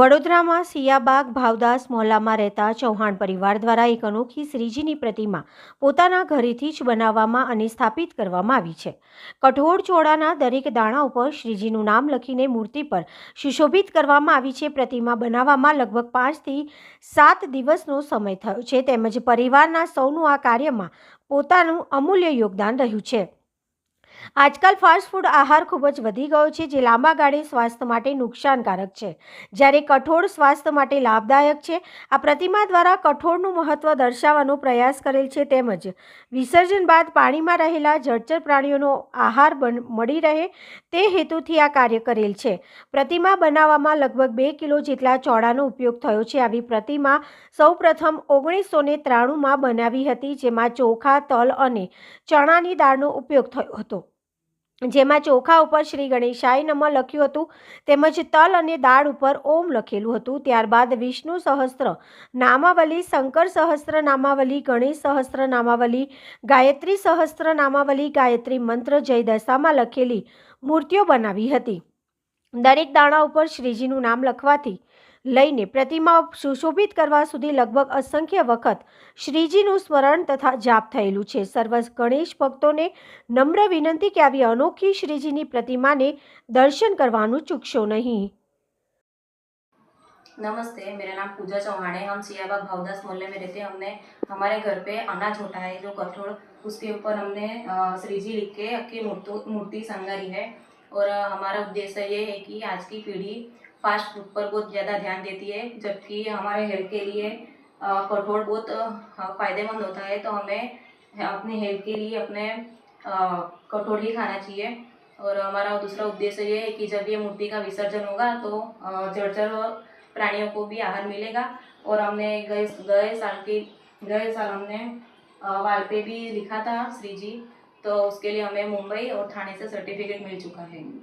વડોદરામાં સિયાબાગ ભાવદાસ મહોલ્લામાં રહેતા ચૌહાણ પરિવાર દ્વારા એક અનોખી શ્રીજીની પ્રતિમા પોતાના ઘરેથી જ બનાવવામાં અને સ્થાપિત કરવામાં આવી છે. કઠોળ ચોળાના દરેક દાણા ઉપર શ્રીજીનું નામ લખીને મૂર્તિ પર સુશોભિત કરવામાં આવી છે. પ્રતિમા બનાવવામાં લગભગ 5 થી 7 દિવસનો સમય થયો છે. તેમજ પરિવારના સૌનું આ કાર્યમાં પોતાનું અમૂલ્ય યોગદાન રહ્યું છે. આજકાલ ફાસ્ટ ફૂડ આહાર ખૂબ જ વધી ગયો છે, જે લાંબા ગાળે સ્વાસ્થ્ય માટે નુકસાનકારક છે, જ્યારે કઠોળ સ્વાસ્થ્ય માટે લાભદાયક છે. આ પ્રતિમા દ્વારા કઠોળનું મહત્વ દર્શાવવાનો પ્રયાસ કરેલ છે, તેમજ વિસર્જન બાદ પાણીમાં રહેલા જળચર પ્રાણીઓનો આહાર મળી રહે તે હેતુથી આ કાર્ય કરેલ છે. પ્રતિમા બનાવવામાં લગભગ 2 કિલો જેટલા ચોળાનો ઉપયોગ થયો છે. આવી પ્રતિમા સૌપ્રથમ 1993માં બનાવી હતી, જેમાં ચોખા, તલ અને ચણાની દાળનો ઉપયોગ થયો હતો. જેમાં ચોખા ઉપર શ્રી ગણેશાય નમઃ લખ્યું હતું, તેમજ તલ અને દાળ ઉપર ઓમ લખેલું હતું. ત્યારબાદ વિષ્ણુ સહસ્ત્ર નામાવલી, શંકર સહસ્ત્ર નામાવલી, ગણેશ સહસ્ત્ર નામાવલી, ગાયત્રી સહસ્ત્ર નામાવલી, ગાયત્રી મંત્ર, જય દશામાં લખેલી મૂર્તિઓ બનાવી હતી. દરેક દાણા ઉપર શ્રીજીનું નામ લખવાથી લઈને પ્રતિમા સુશોભિત કરવા સુધી લગભગ અસંખ્ય વખત શ્રીજીનું સ્મરણ તથા જાપ થયેલું છે. સર્વ ગણેશ ભક્તોને નમ્ર વિનંતી કે આવી અનોખી શ્રીજીની प्रतिमाने दर्शन करवानु चूकशो नहीं। नमस्ते, मेरा नाम पूजा चौहान है। हम सियाबाग भावदास मोहल्ले में रहते हैं। हमने हमारे घर पे अनाज होता है जो कठोड़, उसके ऊपर हमने श्रीजी लिख के अक्की मूर्ति संगारी है। और हमारा उद्देश्य ये है कि आज की पीढ़ी फास्ट फूड पर बहुत ज़्यादा ध्यान देती है, जबकि हमारे हेल्थ के लिए कठोड़ बहुत फ़ायदेमंद होता है। तो हमें अपनी हेल्थ के लिए अपने कठोड़ ही खाना चाहिए। और हमारा दूसरा उद्देश्य ये है कि जब ये मूर्ति का विसर्जन होगा तो जलचर प्राणियों को भी आहार मिलेगा। और हमने गए साल हमने वाल पे भी लिखा था श्री जी, तो उसके लिए हमें मुंबई और ठाणे से सर्टिफिकेट मिल चुका है।